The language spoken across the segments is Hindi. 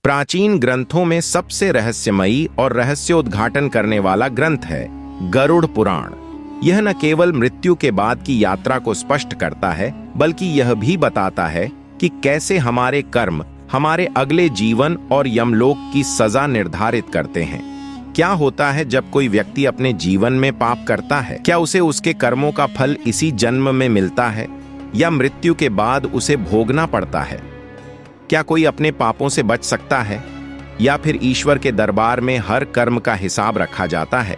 प्राचीन ग्रंथों में सबसे रहस्यमयी और रहस्योद्घाटन करने वाला ग्रंथ है गरुड़ पुराण। यह न केवल मृत्यु के बाद की यात्रा को स्पष्ट करता है, बल्कि यह भी बताता है कि कैसे हमारे कर्म हमारे अगले जीवन और यमलोक की सजा निर्धारित करते हैं। क्या होता है जब कोई व्यक्ति अपने जीवन में पाप करता है? क्या उसे उसके कर्मों का फल इसी जन्म में मिलता है या मृत्यु के बाद उसे भोगना पड़ता है? क्या कोई अपने पापों से बच सकता है या फिर ईश्वर के दरबार में हर कर्म का हिसाब रखा जाता है?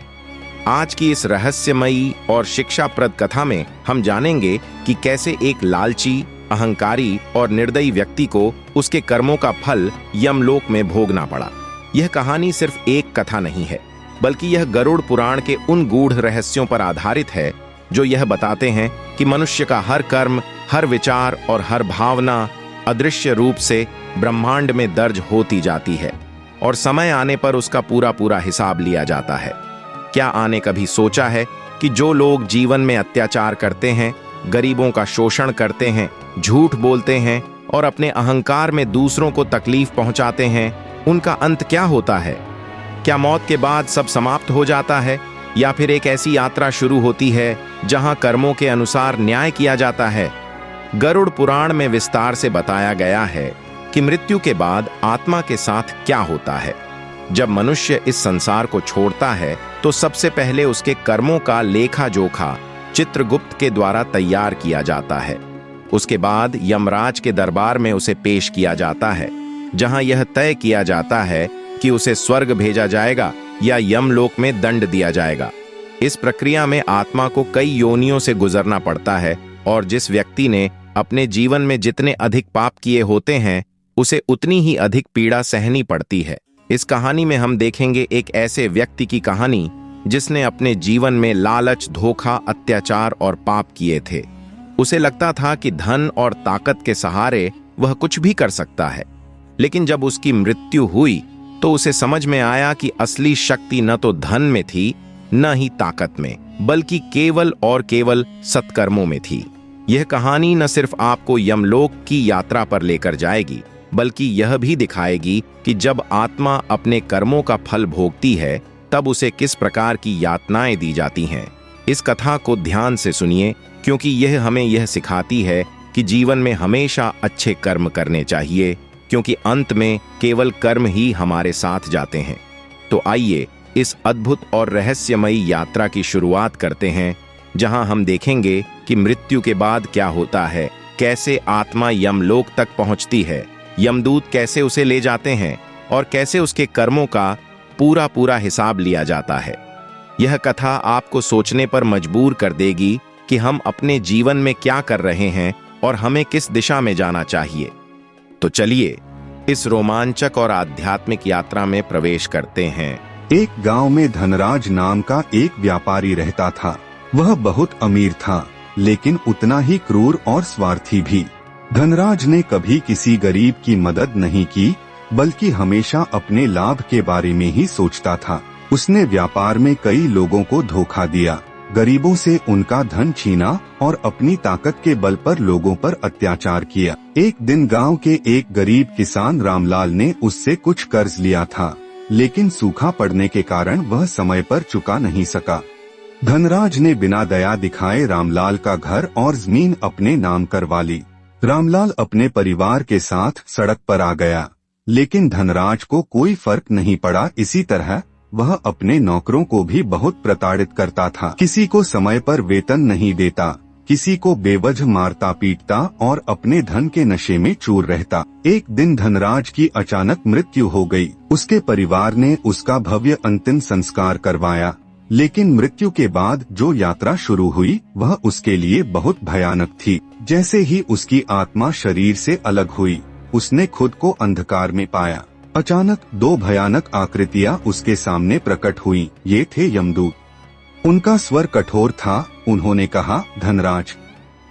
आज की इस रहस्यमयी और शिक्षाप्रद कथा में हम जानेंगे कि कैसे एक लालची, अहंकारी और निर्दयी व्यक्ति को उसके कर्मों का फल यमलोक में भोगना पड़ा। यह कहानी सिर्फ एक कथा नहीं है, बल्कि यह गरुड़ पुराण के उन गूढ़ रहस्यों पर आधारित है जो यह बताते हैं कि मनुष्य का हर कर्म, हर विचार और हर भावना अदृश्य रूप से ब्रह्मांड में दर्ज होती जाती है और समय आने पर उसका पूरा पूरा हिसाब लिया जाता है। क्या आपने कभी सोचा है कि जो लोग जीवन में अत्याचार करते हैं, गरीबों का शोषण करते हैं, झूठ बोलते हैं और अपने अहंकार में दूसरों को तकलीफ पहुंचाते हैं, उनका अंत क्या होता है? क्या मौत के बाद सब समाप्त हो जाता है या फिर एक ऐसी यात्रा शुरू होती है जहां कर्मों के अनुसार न्याय किया जाता है? गरुड़ पुराण में विस्तार से बताया गया है कि मृत्यु के बाद आत्मा के साथ क्या होता है। जब मनुष्य इस संसार को छोड़ता है तो सबसे पहले उसके कर्मों का लेखा जोखा चित्रगुप्त के द्वारा तैयार किया जाता है। उसके बाद यमराज के दरबार में उसे पेश किया जाता है, जहां यह तय किया जाता है कि उसे स्वर्ग भेजा जाएगा या यमलोक में दंड दिया जाएगा। इस प्रक्रिया में आत्मा को कई योनियों से गुजरना पड़ता है और जिस व्यक्ति ने अपने जीवन में जितने अधिक पाप किए होते हैं, उसे उतनी ही अधिक पीड़ा सहनी पड़ती है। इस कहानी में हम देखेंगे एक ऐसे व्यक्ति की कहानी जिसने अपने जीवन में लालच, धोखा, अत्याचार और पाप किए थे। उसे लगता था कि धन और ताकत के सहारे वह कुछ भी कर सकता है, लेकिन जब उसकी मृत्यु हुई तो उसे समझ में आया कि असली शक्ति न तो धन में थी, न ही ताकत में, बल्कि केवल और केवल सत्कर्मों में थी। यह कहानी न सिर्फ आपको यमलोक की यात्रा पर लेकर जाएगी, बल्कि यह भी दिखाएगी कि जब आत्मा अपने कर्मों का फल भोगती है तब उसे किस प्रकार की यातनाएं दी जाती हैं। इस कथा को ध्यान से सुनिए, क्योंकि यह हमें यह सिखाती है कि जीवन में हमेशा अच्छे कर्म करने चाहिए, क्योंकि अंत में केवल कर्म ही हमारे साथ जाते हैं। तो आइए इस अद्भुत और रहस्यमयी यात्रा की शुरुआत करते हैं, जहां हम देखेंगे कि मृत्यु के बाद क्या होता है, कैसे आत्मा यमलोक तक पहुंचती है, यमदूत कैसे उसे ले जाते हैं और कैसे उसके कर्मों का पूरा पूरा हिसाब लिया जाता है। यह कथा आपको सोचने पर मजबूर कर देगी कि हम अपने जीवन में क्या कर रहे हैं और हमें किस दिशा में जाना चाहिए। तो चलिए इस रोमांचक और आध्यात्मिक यात्रा में प्रवेश करते हैं। एक गांव में धनराज नाम का एक व्यापारी रहता था। वह बहुत अमीर था, लेकिन उतना ही क्रूर और स्वार्थी भी। धनराज ने कभी किसी गरीब की मदद नहीं की, बल्कि हमेशा अपने लाभ के बारे में ही सोचता था। उसने व्यापार में कई लोगों को धोखा दिया, गरीबों से उनका धन छीना और अपनी ताकत के बल पर लोगों पर अत्याचार किया। एक दिन गांव के एक गरीब किसान रामलाल ने उससे कुछ कर्ज लिया था, लेकिन सूखा पड़ने के कारण वह समय पर चुका नहीं सका। धनराज ने बिना दया दिखाए रामलाल का घर और जमीन अपने नाम करवा ली। रामलाल अपने परिवार के साथ सड़क पर आ गया, लेकिन धनराज को कोई फर्क नहीं पड़ा। इसी तरह वह अपने नौकरों को भी बहुत प्रताड़ित करता था। किसी को समय पर वेतन नहीं देता, किसी को बेवजह मारता पीटता और अपने धन के नशे में चूर रहता। एक दिन धनराज की अचानक मृत्यु हो गई। उसके परिवार ने उसका भव्य अंतिम संस्कार करवाया, लेकिन मृत्यु के बाद जो यात्रा शुरू हुई वह उसके लिए बहुत भयानक थी। जैसे ही उसकी आत्मा शरीर से अलग हुई, उसने खुद को अंधकार में पाया। अचानक दो भयानक आकृतियां उसके सामने प्रकट हुईं। ये थे यमदूत। उनका स्वर कठोर था। उन्होंने कहा, धनराज,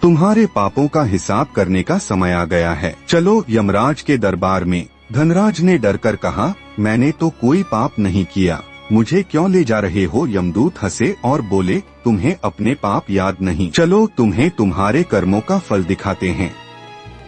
तुम्हारे पापों का हिसाब करने का समय आ गया है, चलो यमराज के दरबार में। धनराज ने डरकर कहा, मैंने तो कोई पाप नहीं किया, मुझे क्यों ले जा रहे हो? यमदूत हंसे और बोले, तुम्हें अपने पाप याद नहीं, चलो तुम्हें तुम्हारे कर्मों का फल दिखाते हैं।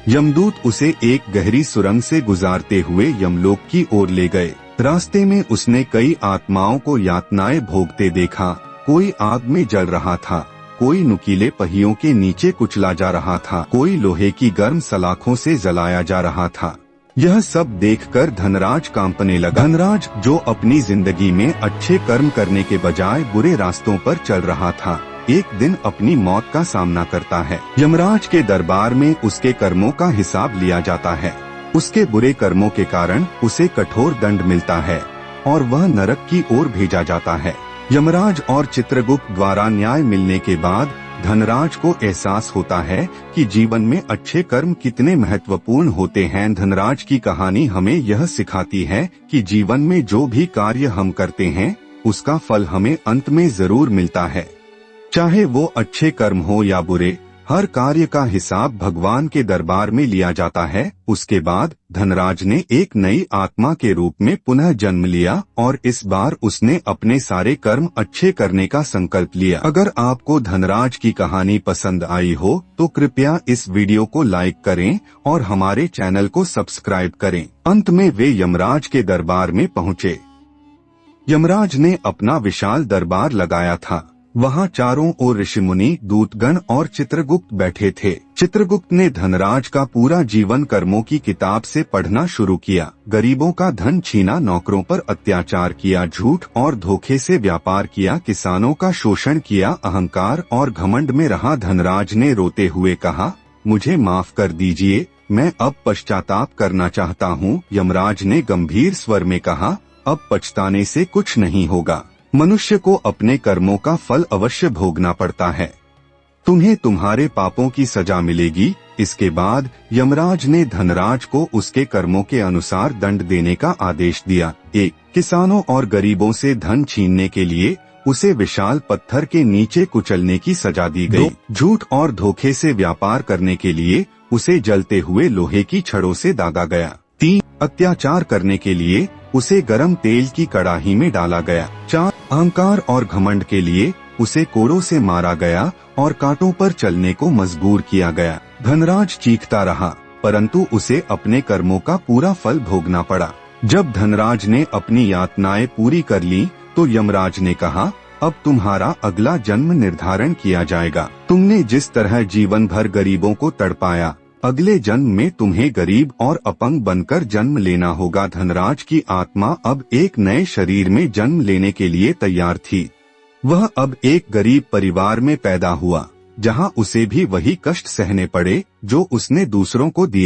यमदूत उसे एक गहरी सुरंग से गुजारते हुए यमलोक की ओर ले गए। रास्ते में उसने कई आत्माओं को यातनाएं भोगते देखा। कोई आग में जल रहा था, कोई नुकीले पहियों के नीचे कुचला जा रहा था, कोई लोहे की गर्म सलाखों से जलाया जा रहा था। यह सब देखकर धनराज कांपने लगा। धनराज, जो अपनी जिंदगी में अच्छे कर्म करने के बजाय बुरे रास्तों पर चल रहा था, एक दिन अपनी मौत का सामना करता है। यमराज के दरबार में उसके कर्मों का हिसाब लिया जाता है। उसके बुरे कर्मों के कारण उसे कठोर दंड मिलता है और वह नरक की ओर भेजा जाता है। यमराज और चित्रगुप्त द्वारा न्याय मिलने के बाद धनराज को एहसास होता है कि जीवन में अच्छे कर्म कितने महत्वपूर्ण होते हैं। धनराज की कहानी हमें यह सिखाती है कि जीवन में जो भी कार्य हम करते हैं, उसका फल हमें अंत में जरूर मिलता है, चाहे वो अच्छे कर्म हो या बुरे। हर कार्य का हिसाब भगवान के दरबार में लिया जाता है। उसके बाद धनराज ने एक नई आत्मा के रूप में पुनः जन्म लिया और इस बार उसने अपने सारे कर्म अच्छे करने का संकल्प लिया। अगर आपको धनराज की कहानी पसंद आई हो तो कृपया इस वीडियो को लाइक करें और हमारे चैनल को सब्सक्राइब करें। अंत में वे यमराज के दरबार में पहुँचे। यमराज ने अपना विशाल दरबार लगाया था। वहाँ चारों ओर ऋषिमुनि, दूतगण और चित्रगुप्त बैठे थे। चित्रगुप्त ने धनराज का पूरा जीवन कर्मों की किताब से पढ़ना शुरू किया। गरीबों का धन छीना, नौकरों पर अत्याचार किया, झूठ और धोखे से व्यापार किया, किसानों का शोषण किया, अहंकार और घमंड में रहा। धनराज ने रोते हुए कहा, मुझे माफ कर दीजिए, मैं अब पश्चाताप करना चाहता हूँ। यमराज ने गंभीर स्वर में कहा, अब पछताने से कुछ नहीं होगा। मनुष्य को अपने कर्मों का फल अवश्य भोगना पड़ता है। तुम्हें तुम्हारे पापों की सजा मिलेगी। इसके बाद यमराज ने धनराज को उसके कर्मों के अनुसार दंड देने का आदेश दिया। 1. किसानों और गरीबों से धन छीनने के लिए उसे विशाल पत्थर के नीचे कुचलने की सजा दी गई। 2. झूठ और धोखे से व्यापार करने के लिए उसे जलते हुए लोहे की छड़ों से दागा गया। 3. अत्याचार करने के लिए उसे गरम तेल की कड़ाही में डाला गया। 4. अहंकार और घमंड के लिए उसे कोड़ों से मारा गया और कांटों पर चलने को मजबूर किया गया। धनराज चीखता रहा, परंतु उसे अपने कर्मों का पूरा फल भोगना पड़ा। जब धनराज ने अपनी यातनाएं पूरी कर ली तो यमराज ने कहा, अब तुम्हारा अगला जन्म निर्धारण किया जाएगा। तुमने जिस तरह जीवन भर गरीबों को तड़पाया, अगले जन्म में तुम्हें गरीब और अपंग बनकर जन्म लेना होगा। धनराज की आत्मा अब एक नए शरीर में जन्म लेने के लिए तैयार थी। वह अब एक गरीब परिवार में पैदा हुआ, जहां उसे भी वही कष्ट सहने पड़े जो उसने दूसरों को दिए।